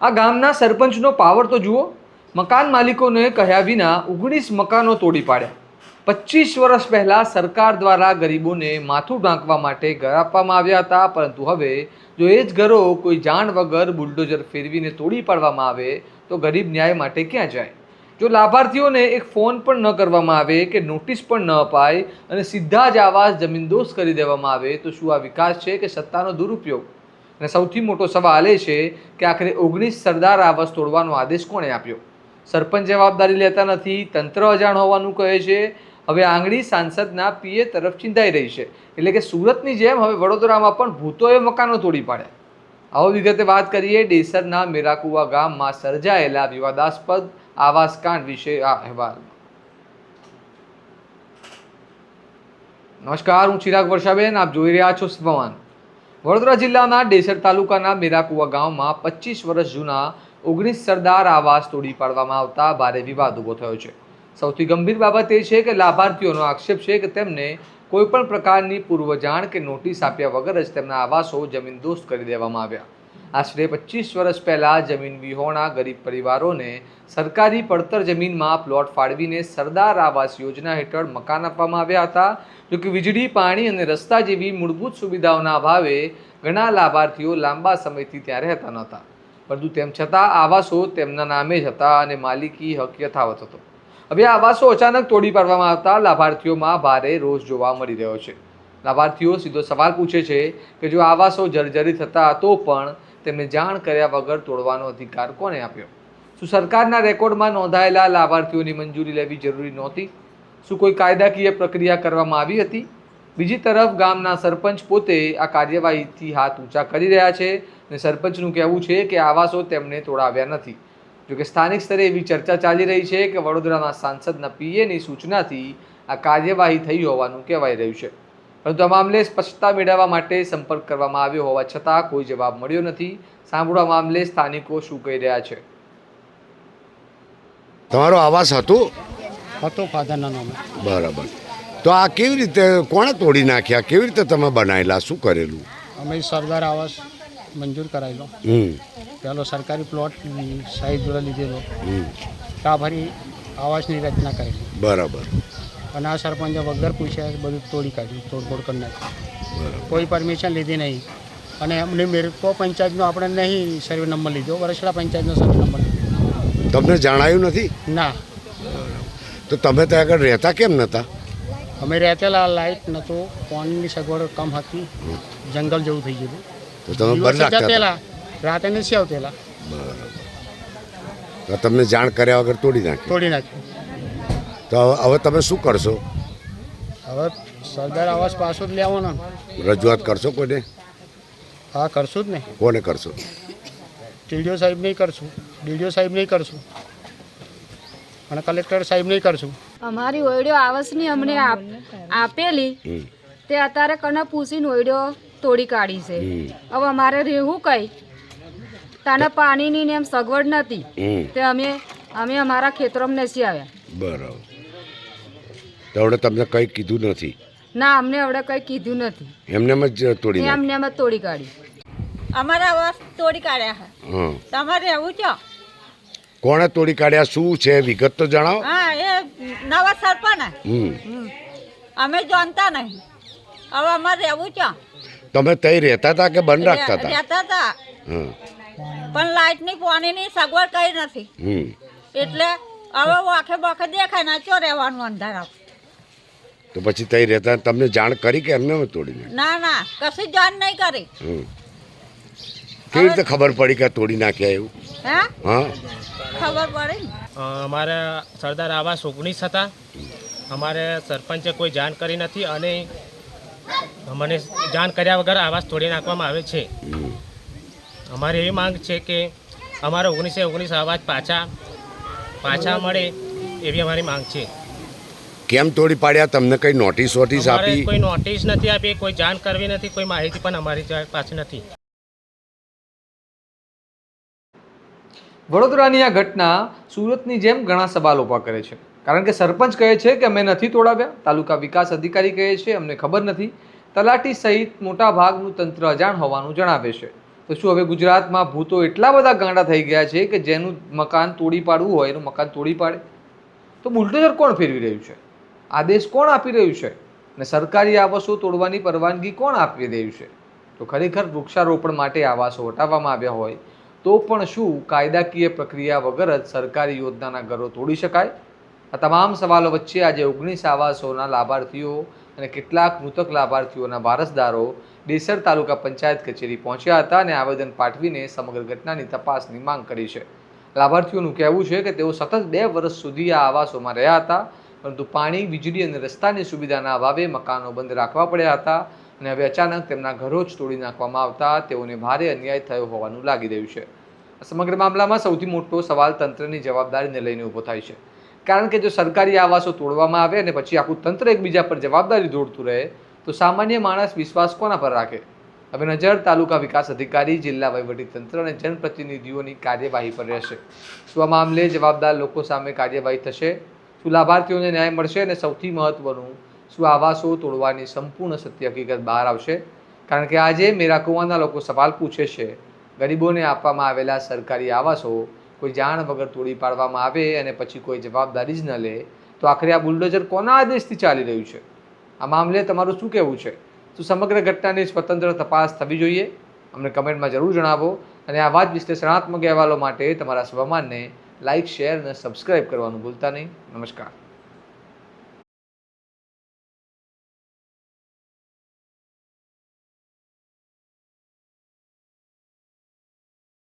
આ ગામના સરપંચનો પાવર તો જુઓ, મકાન માલિકોને કહ્યા વિના 19 મકાનો તોડી પાડ્યા। 25 વર્ષ પહેલા સરકાર દ્વારા ગરીબોને માથું ઢાંકવા માટે ઘર આપવામાં આવ્યા હતા, પરંતુ હવે જો એ જ ઘરો કોઈ જાણ વગર બુલડોઝર ફેરવીને તોડી પાડવામાં આવે તો ગરીબ ન્યાય માટે ક્યાં જાય? જો લાભાર્થીઓને એક ફોન પણ ન કરવામાં આવે કે નોટિસ પણ ન અપાય અને સીધા જ આવાસ જમીનદોસ્ત કરી દેવામાં આવે તો શું આ વિકાસ છે કે સત્તાનો દુરુપયોગ? અને સૌથી મોટો સવાલ એ છે કે આખરે 19 સરદાર આવાસ તોડવાનો આદેશ કોણે આપ્યો? સરપંચ જવાબદારી લેતા નથી, તંત્ર અજાણ હોવાનું કહે છે। હવે આંગળી સાંસદના પીએ તરફ ચિંતાઈ રહી છે, એટલે કે સુરતની જેમ હવે વડોદરામાં પણ ભૂતોએ મકાનો તોડી પાડ્યા। આવો વિગતે વાત કરીએ ડેસરના મેરાકુવા ગામમાં સર્જાયેલા વિવાદાસ્પદ આવાસકાંડ વિશે આ અહેવાલ। નમસ્કાર, હું ચિરાગ વર્ષાબેન, આપ જોઈ રહ્યા છો સ્વવાન। વડોદરા જિલ્લાના ડેસર તાલુકાના મેરાકુવા ગામમાં 25 વર્ષ જૂના 19 સરદાર આવાસ તોડી પાડવામાં આવતા ભારે વિવાદ ઊભો થયો છે। સૌથી ગંભીર બાબત એ છે કે લાભાર્થીઓનો આક્ષેપ છે કે તેમને કોઈપણ પ્રકારની પૂર્વ જાણ કે નોટિસ આપ્યા વગર જ તેમના આવાસો જમીનદોસ્ત કરી દેવામાં આવ્યા। આશરે 25 વર્ષ પહેલાં જમીન વિહોણા ગરીબ પરિવારોને સરકારી પડતર જમીનમાં પ્લોટ ફાળવીને સરદાર આવાસ યોજના હેઠળ મકાન આપવામાં આવ્યા હતા। જોકે વીજળી, પાણી અને રસ્તા જેવી મૂળભૂત સુવિધાઓના અભાવે ઘણા લાભાર્થીઓ લાંબા સમયથી ત્યાં રહેતા નહોતા, પરંતુ તેમ છતાં આવાસો તેમના નામે જ હતા અને માલિકી હક યથાવત હતો। હવે આ આવાસો અચાનક તોડી પાડવામાં આવતા લાભાર્થીઓમાં ભારે રોષ જોવા મળી રહ્યો છે। લાભાર્થીઓ સીધો સવાલ પૂછે છે કે જો આવાસો જર્જરિત હતા તો પણ તેમને જાણ કર્યા વગર તોડવાનો અધિકાર કોને આપ્યો? શું સરકારના રેકોર્ડમાં નોંધાયેલા લાભાર્થીઓની મંજૂરી લેવી જરૂરી નહોતી? શું કોઈ કાયદાકીય પ્રક્રિયા કરવામાં આવી હતી? બીજી તરફ ગામના સરપંચ પોતે આ કાર્યવાહીથી હાથ ઊંચા કરી રહ્યા છે અને સરપંચનું કહેવું છે કે આવાસો તેમણે તોડાવ્યા નથી। જોકે સ્થાનિક સ્તરે એવી ચર્ચા ચાલી રહી છે કે વડોદરાના સાંસદના પીએની સૂચનાથી આ કાર્યવાહી થઈ હોવાનું કહેવાઈ રહ્યું છે, પરંતુ આ મામલે સ્પષ્ટતા મેળવવા માટે સંપર્ક કરવામાં આવ્યો હોવા છતાં કોઈ જવાબ મળ્યો નથી। સાંભળો આ મામલે સ્થાનિકો શું કહી રહ્યા છે। તમારો આવાસ હતો? ફાધરના નામે। બરાબર, તો આ કેવી રીતે, કોણે તોડી નાખ્યા? કેવી રીતે તમે બનાવેલા? શું કરેલું? અમે સરદાર આવાસ મંજૂર કરાયેલો, પેલો સરકારી પ્લોટ સાહેબ જોડે લીધેલો, ત્યાં ફરી આવાસની રચના કરેલી। બરાબર, અને આ સરપંચે વગર પૂછ્યા બધું તોડી કાઢ્યું, તોડફોડ કરી નાખ્યું, કોઈ પરમિશન લીધી નહીં। અને એમને મેરકો પંચાયતનો આપણે નહીં સર્વે નંબર લીધો, વરસડા પંચાયતનો સર્વે નંબર લીધો। તમને જણાયું નથી? ના। તો તમે ત્યાં આગળ રહેતા કેમ નહોતા? અમે રહેતેલા, લાઇટ નહોતું, પાણીની સગવડ કમ હતી, જંગલ જેવું થઈ ગયું તો તમે બંધ રાખતા હતા? રાતે નથી આવતેલા। તો તમને જાણ કર્યા વગર તોડી નાખ્યું। તો હવે તમે શું કરશો? હવે સરદાર આવાસ પાછો જ લેવાનો। રજૂઆત કરશો કોઈને? હા, કરશું જ ને। કોને કરશો? ટીડીઓ સાહેબ નહીં કરશું, ડીડીઓ સાહેબ નહીં કરશું, અને કલેક્ટર સાહેબ નહીં કરશું। અમારી ઓયડીઓ આવાસની અમને આપેલી તે અત્યારે કને પૂછીને ઓયડીઓ તોડી કાઢી છે। હવે અમારે રહેવું કઈ? તાને પાણીની ને એમ સગવડ નથી, તે અમે અમારા ખેતરોમાં નથી આવ્યા। બરાબર, તો હવે તમને કંઈ કીધું નથી? ના, અમને હવે કંઈ કીધું નથી, એમને જ તોડી એમને એમ જ તોડી કાઢી। અમારા આવાસ તોડી કાઢ્યા છે, તમારે રહેવું છો? કોણે તોડી કાઢ્યા? શું છે વિગત તો જણાવો। હા, એ નવા સરપંચ અમે જાણતા નહીં। હવે અમારે રહેવું છો? તમે તઈ રહેતા હતા કે બંધ રાખતા હતા? રહેતા હતા, પણ લાઇટની પાણીની સગવડ કઈ નથી, એટલે હવે વાખે બોખે દેખાય ના ચો રહેવાનું અંધારા। તો પછી તઈ રહેતા તમને જાણ કરી કે એમને તોડી? ના ના, કશી જાણ નહીં કરી। કેવી રીતે ખબર પડી કે તોડી નાખ્યા એવું? હા, ખબર પડી। અમારે સરદાર આવાસ 19 હતા, અમારે સરપંચે કોઈ જાણ કરી નથી અને મને જાણ કર્યા વગર આવાસ તોડી નાખવામાં આવે છે। અમારી એવી માંગ છે કે અમારે 19 આવાસ પાછા મળે એવી અમારી માંગ છે। કેમ તોડી પાડ્યા? તમને કઈ નોટિસ આપી? કોઈ નોટિસ નથી આપી, કોઈ જાણ કરવી નથી, કોઈ માહિતી પણ અમારી પાસે નથી। વડોદરાની આ ઘટના સુરતની જેમ ઘણા સવાલ ઊભા કરે છે, કારણ કે સરપંચ કહે છે કે અમે નથી તોડાવ્યા, તાલુકા વિકાસ અધિકારી કહે છે અમને ખબર નથી, તલાટી સહિત મોટા ભાગનું તંત્ર અજાણ હોવાનું જણાવે છે। તો શું હવે ગુજરાતમાં ભૂતો એટલા બધા ગાંડા થઈ ગયા છે કે જેનું મકાન તોડી પાડવું હોય એનું મકાન તોડી પાડે? તો બુલડોઝર કોણ ફેરવી રહ્યું છે? આદેશ કોણ આપી રહ્યું છે? અને સરકારી આવાસો તોડવાની પરવાનગી કોણ આપી રહ્યું છે? તો ખરેખર વૃક્ષારોપણ માટે આવાસો હટાવવામાં આવ્યા હોય તો પણ શું કાયદાકીય પ્રક્રિયા વગર જ સરકારી યોજનાના ઘરો તોડી શકાય? આ તમામ સવાલો વચ્ચે આજે 19 આવાસોના લાભાર્થીઓ અને કેટલાક મૃતક લાભાર્થીઓના વારસદારો ડેસર તાલુકા પંચાયત કચેરી પહોંચ્યા હતા અને આવેદન પાઠવીને સમગ્ર ઘટનાની તપાસની માંગ કરી છે. લાભાર્થીઓનું કહેવું છે કે તેઓ સતત 2 વર્ષ સુધી આ આવાસોમાં રહ્યા હતા, પરંતુ પાણી, વીજળી અને રસ્તાની સુવિધાના અભાવે મકાનો બંધ રાખવા પડ્યા હતા અને હવે અચાનક તેમના ઘરો જ તોડી નાખવામાં આવતા તેઓને ભારે અન્યાય થયો હોવાનું લાગી રહ્યું છે. સમગ્ર મામલામાં સૌથી મોટો સવાલ તંત્રની જવાબદારીને લઈને ઊભો થાય છે, કારણ કે જો સરકારી આવાસો તોડવામાં આવે અને પછી આખું તંત્ર એકબીજા પર જવાબદારી દોડતું રહે તો સામાન્ય માણસ વિશ્વાસ કોના પર રાખે? હવે નજર તાલુકા વિકાસ અધિકારી, જિલ્લા વહીવટીતંત્ર અને જનપ્રતિનિધિઓની કાર્યવાહી પર રહેશે. શું આ મામલે જવાબદાર લોકો સામે કાર્યવાહી થશે? શું લાભાર્થીઓને ન્યાય મળશે? અને સૌથી મહત્વનું, શું આવાસો તોડવાની સંપૂર્ણ સત્ય હકીકત બહાર આવશે? કારણ કે આજે મેરાકુવાના લોકો સવાલ પૂછે છે, ગરીબોને આપવામાં આવેલા સરકારી આવાસો કોઈ જાણ વગર તોડી પાડવામાં આવે અને પછી કોઈ જવાબદારી જ ન લે તો આખરે આ બુલડોઝર કોના આદેશથી ચાલી રહ્યું છે? આ મામલે તમારું શું કહેવું છે? શું સમગ્ર ઘટનાની સ્વતંત્ર તપાસ થવી જોઈએ? અમને કમેન્ટમાં જરૂર જણાવો અને આવા જ વિશ્લેષણાત્મક અહેવાલો માટે તમારા સ્વમાનને લાઇક, શેર અને સબસ્ક્રાઇબ કરવાનું ભૂલતા નહીં. નમસ્કાર.